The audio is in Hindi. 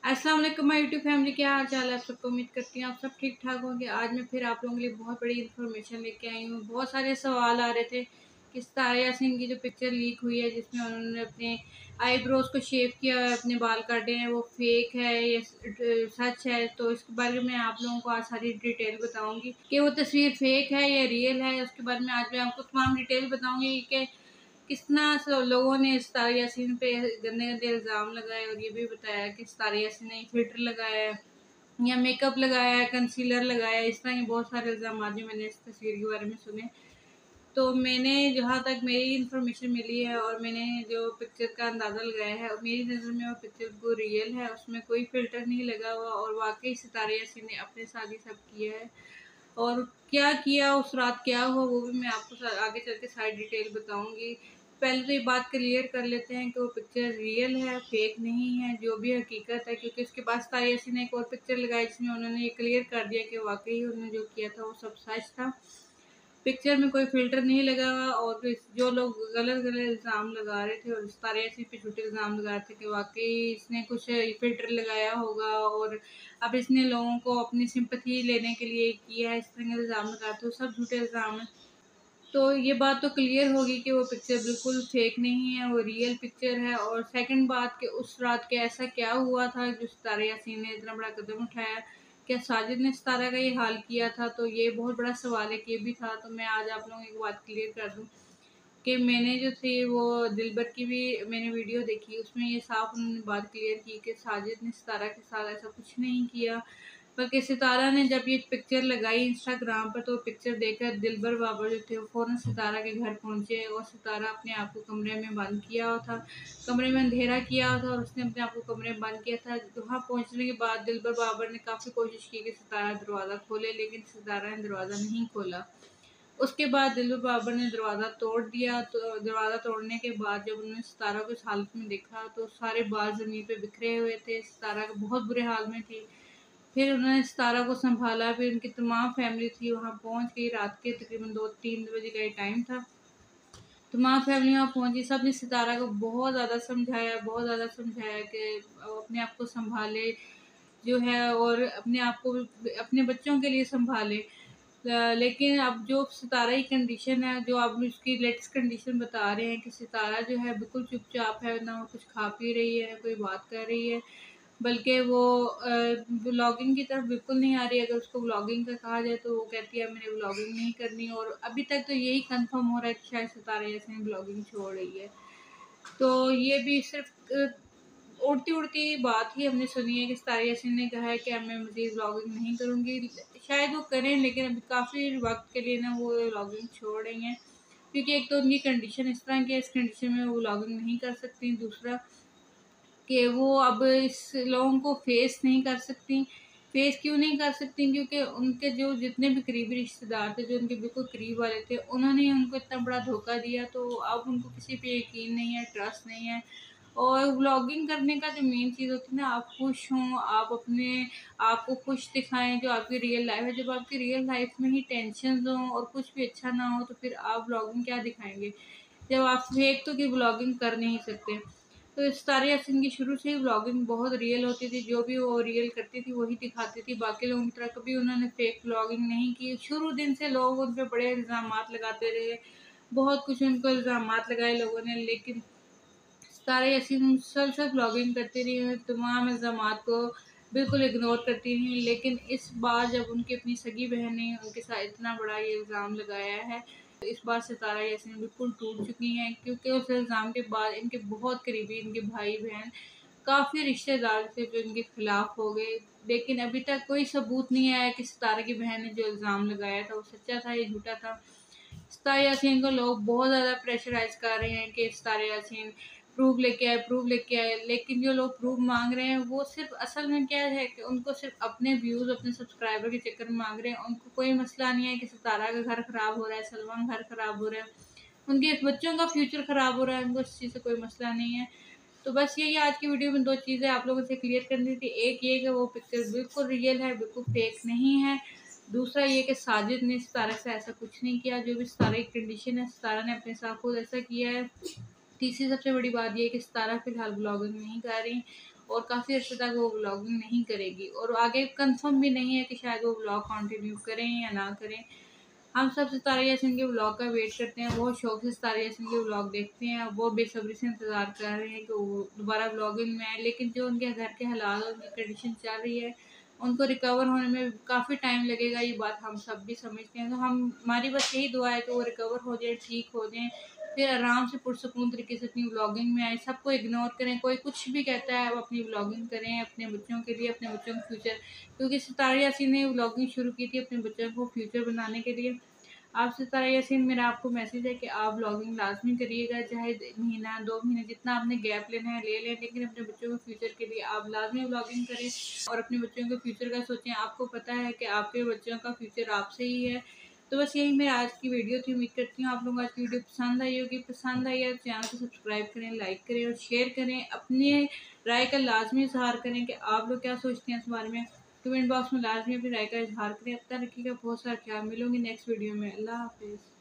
अस्सलाम वालेकुम माय यूट्यूब फैमिली, क्या हाल चाल है आप सबको। उम्मीद करती हूँ आप सब ठीक ठाक होंगे। आज मैं फिर आप लोगों के लिए बहुत बड़ी इन्फॉर्मेशन लेके आई हूँ। बहुत सारे सवाल आ रहे थे कि सितारा यासीन की जो पिक्चर लीक हुई है जिसमें उन्होंने अपने आईब्रोज को शेव किया है, अपने बाल काटे हैं, वो फेक है या सच है। तो इसके बारे में आप लोगों को आज सारी डिटेल बताऊंगी कि वो तस्वीर फेक है या रियल है। उसके बारे में आज मैं आपको तमाम डिटेल बताऊंगी कि कितना लोगों ने सितारा यासीन पे गंदे गंदे इल्ज़ाम लगाए और ये भी बताया कि सितारा यासीन ने फिल्टर लगाया है या मेकअप लगाया है, कंसीलर लगाया है। इस तरह के बहुत सारे इल्ज़ाम जो मैंने इस तस्वीर के बारे में सुने। तो मैंने जहाँ तक मेरी इन्फॉर्मेशन मिली है और मैंने जो पिक्चर का अंदाज़ा लगाया है और मेरी नज़र में वो पिक्चर को रियल है, उसमें कोई फ़िल्टर नहीं लगा हुआ और वाकई सितारा यासीन ने अपने साथ ही सब किया है। और क्या किया उस रात, क्या हुआ, वो भी मैं आपको आगे चल के सारी डिटेल बताऊंगी। पहले तो ये बात क्लियर कर लेते हैं कि वो पिक्चर रियल है, फेक नहीं है, जो भी हकीकत है। क्योंकि उसके बाद सितारा यासीन ने एक और पिक्चर लगाई जिसमें उन्होंने ये क्लियर कर दिया कि वाकई उन्होंने जो किया था वो सब सच था। पिक्चर में कोई फ़िल्टर नहीं लगा हुआ और जो लोग गलत-गलत इल्ज़ाम लगा रहे थे और सितारा यासीन पे झूठे इल्ज़ाम लगा रहे थे कि वाक़ई इसने कुछ फ़िल्टर लगाया होगा और अब इसने लोगों को अपनी सिंपैथी लेने के लिए किया है, इस तरह के इल्ज़ाम लगा रहे थे, वो सब झूठे इल्ज़ाम हैं। तो ये बात तो क्लियर होगी कि वो पिक्चर बिल्कुल फेक नहीं है, वो रियल पिक्चर है। और सेकंड बात कि उस रात के ऐसा क्या हुआ था जो सितारा यासीन ने इतना बड़ा कदम उठाया। क्या साजिद ने सितारा का ये हाल किया था? तो ये बहुत बड़ा सवाल है कि ये भी था। तो मैं आज आप लोगों को एक बात क्लियर कर दूँ कि मैंने जो थी वो दिलबर की भी मैंने वीडियो देखी, उसमें ये साफ उन्होंने बात क्लियर की कि साजिद ने सितारा के साथ ऐसा कुछ नहीं किया। बल्कि सितारा ने जब ये पिक्चर लगाई इंस्टाग्राम पर तो पिक्चर देखकर दिलबर बाबा जो थे वो फ़ौरन सितारा के घर पहुंचे और सितारा अपने आप को कमरे में बंद किया हुआ था, कमरे में अंधेरा किया हुआ था और उसने अपने आप को कमरे में बंद किया था। वहाँ पहुंचने के बाद दिलबर बाबर ने काफ़ी कोशिश की कि सितारा दरवाज़ा खोले, लेकिन सितारा ने दरवाज़ा नहीं खोला। उसके बाद दिलबर बाबर ने दरवाज़ा तोड़ दिया। तो दरवाज़ा तोड़ने के बाद जब उन्होंने सितारा को इस हालत में देखा तो सारे बाल ज़मीन पे बिखरे हुए थे, सितारा बहुत बुरे हाल में थी। फिर उन्होंने सितारा को सँभाला, फिर उनकी तमाम फैमिली थी वहाँ पहुँच गई। रात के तकरीबन 2-3 बजे का ये टाइम था। तमाम फैमिली वहाँ पहुँची, सबने सितारा को बहुत ज़्यादा समझाया कि अपने आप को सँभाले जो है और अपने आप को अपने बच्चों के लिए सँभाले। लेकिन अब जो सितारा की कंडीशन है, जो अब उसकी लेटेस्ट कंडीशन बता रहे हैं कि सितारा जो है बिल्कुल चुपचाप है, ना वो कुछ खा पी रही है, ना कोई बात कर रही है। बल्कि वो व्लॉगिंग की तरफ बिल्कुल नहीं आ रही है। अगर उसको व्लॉगिंग का कहा जाए तो वो कहती है मैंने व्लॉगिंग नहीं करनी और अभी तक तो यही कंफर्म हो रहा है कि शायद सितारा यासीन व्लॉगिंग छोड़ रही है। तो ये भी सिर्फ उड़ती-उड़ती बात ही हमने सुनी है कि सितारा यासीन ने कहा है कि अब मैं मज़ीद व्लॉगिंग नहीं करूँगी। शायद वो करें लेकिन अभी काफ़ी वक़्त के लिए ना वो व्लॉगिंग छोड़ रही हैं। क्योंकि एक तो उनकी कंडीशन इस तरह की है, इस कंडीशन में वो व्लॉगिंग नहीं कर सकती। दूसरा कि वो अब इस लोगों को फेस नहीं कर सकती। फेस क्यों नहीं कर सकती? क्योंकि उनके जो जितने भी करीबी रिश्तेदार थे, जो उनके बिल्कुल करीब वाले थे, उन्होंने उनको इतना बड़ा धोखा दिया तो अब उनको किसी पे यकीन नहीं है, ट्रस्ट नहीं है। और व्लॉगिंग करने का जो मेन चीज़ होती है ना, आप खुश हों, आप अपने आप को खुश दिखाएँ, जो आपकी रियल लाइफ़ है। जब आपकी रियल लाइफ़ में ही टेंशन्स हों और कुछ भी अच्छा ना हो, तो फिर आप व्लॉगिंग क्या दिखाएँगे? जब आप फेक तो की व्लॉगिंग कर नहीं सकते। तो सितारा यासीन की शुरू से ही व्लॉगिंग बहुत रियल होती थी, जो भी वो रियल करती थी वही दिखाती थी, बाकी लोगों की तरह कभी उन्होंने फेक व्लॉगिंग नहीं की। शुरू दिन से लोग उन पे बड़े इल्ज़ामात लगाते रहे, बहुत कुछ उनको इल्ज़ामात लगाए लोगों ने, लेकिन सितारा यासीन मुसलसल व्लॉगिंग करती रही हैं, तमाम इल्ज़ामात को बिल्कुल इग्नोर करती रहीं। लेकिन इस बार जब उनकी अपनी सगी बहन ने उनके साथ इतना बड़ा ये इल्ज़ाम लगाया है, तो इस बार सितारा यासीन बिल्कुल टूट चुकी हैं। क्योंकि उस इल्ज़ाम के बाद इनके बहुत करीबी इनके भाई-बहन, काफ़ी रिश्तेदार थे जो इनके खिलाफ हो गए। लेकिन अभी तक कोई सबूत नहीं आया कि सितारा की बहन ने जो इल्ज़ाम लगाया था वो सच्चा था या झूठा था। सितारा यासीन को लोग बहुत ज़्यादा प्रेशराइज़ कर रहे हैं कि सितारा यासीन प्रूफ़ लेके आए। लेकिन जो लोग प्रूफ़ माँग रहे हैं वो सिर्फ़ असल में क्या है कि उनको सिर्फ़ अपने व्यूज़, अपने सब्सक्राइबर के चक्कर में माँग रहे हैं। उनको कोई मसला नहीं है कि सितारा का घर ख़राब हो रहा है, सलमान का घर ख़राब हो रहा है, उनके बच्चों का फ्यूचर ख़राब हो रहा है, उनको इस चीज़ से कोई मसला नहीं है। तो बस यही आज की वीडियो में 2 चीज़ें आप लोगों से क्लियर करनी थी। एक ये कि वो पिक्चर बिल्कुल रियल है, बिल्कुल फेक नहीं है। दूसरा ये कि साजिद ने सितारा से ऐसा कुछ नहीं किया, जो भी सितारा की कंडीशन है, सितारा ने अपने साथ खुद ऐसा किया है। तीसरी सबसे बड़ी बात ये है कि सितारा फ़िलहाल व्लॉगिंग नहीं कर रही और काफ़ी अर्से तक वो व्लॉगिंग नहीं करेगी और आगे कंफर्म भी नहीं है कि शायद वो व्लॉग कंटिन्यू करें या ना करें। हम सब सितारा यासीन के व्लॉग का वेट करते हैं, बहुत शौक से सितारा यासीन के व्लॉग देखते हैं, वो बेसब्री से इंतज़ार कर रहे हैं कि वो दोबारा व्लॉगिंग में आए। लेकिन जो उनके घर के हालात, उनकी कंडीशन चल रही है, उनको रिकवर होने में काफ़ी टाइम लगेगा, ये बात हम सब भी समझते हैं। तो हमारी बस यही दुआ है कि वो रिकवर हो जाए, ठीक हो जाएँ, फिर आराम से पुरसुकून तरीके से अपनी व्लॉगिंग में आए। सबको इग्नोर करें, कोई कुछ भी कहता है वो अपनी व्लॉगिंग करें अपने बच्चों के लिए, अपने बच्चों के फ्यूचर, क्योंकि सितारा यासीन ने व्लॉगिंग शुरू की थी अपने बच्चों को फ्यूचर बनाने के लिए। आप सितारा यासीन, मेरा आपको मैसेज है कि आप व्लॉगिंग लाज़मी करिएगा, चाहे महीना 2 महीने जितना आपने गैप लेना है ले लें, लेकिन अपने बच्चों के फ्यूचर के लिए आप लाज़मी व्लॉगिंग करें और अपने बच्चों के फ्यूचर का सोचें। आपको पता है कि आपके बच्चों का फ्यूचर आपसे ही है। तो बस यही मेरा आज की वीडियो थी। उम्मीद करती हूँ आप लोगों को आज की वीडियो पसंद आई होगी। पसंद आई है तो चैनल को सब्सक्राइब करें, लाइक करें और शेयर करें। अपनी राय का लाज़मी इज़हार करें कि आप लोग क्या सोचते हैं इस बारे में। कमेंट बॉक्स में लाज़मी अपनी राय का इज़हार करें। अपना रखिएगा बहुत सारा ख्याल। मिलूंगी नेक्स्ट वीडियो में। अल्लाह हाफ़िज़।